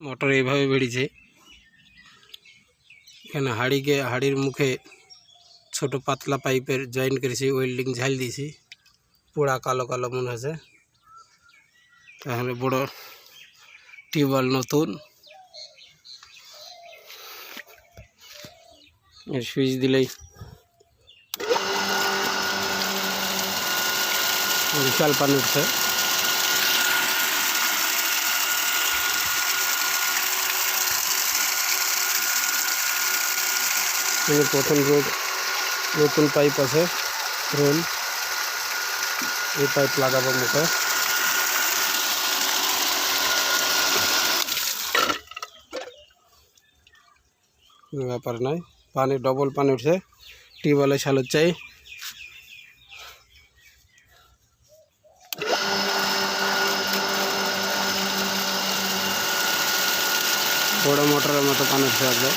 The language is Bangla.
মোটর এইভাবে বেরিয়েছে। এখানে হাড়ির মুখে ছোট পাতলা পাইপের জয়েন করেছি, ওয়েল্ডিং ঝাল দিয়েছি, পোড়া কালো কালো মনে হচ্ছে। তাহলে বড় টিউবওয়েল নতুন, এর সুইচ দিলেই বিশাল পানি উঠছে। প্রথম রোড নতুন পাইপ আছে রোল, এই পাইপ লাগাবো মুখে। কোনো ব্যাপার নয়, পানি ডবল পানি উঠছে, টিউবওয়েলে সালুর চাই। বড় মোটরের মতো পানি উঠছে একবার।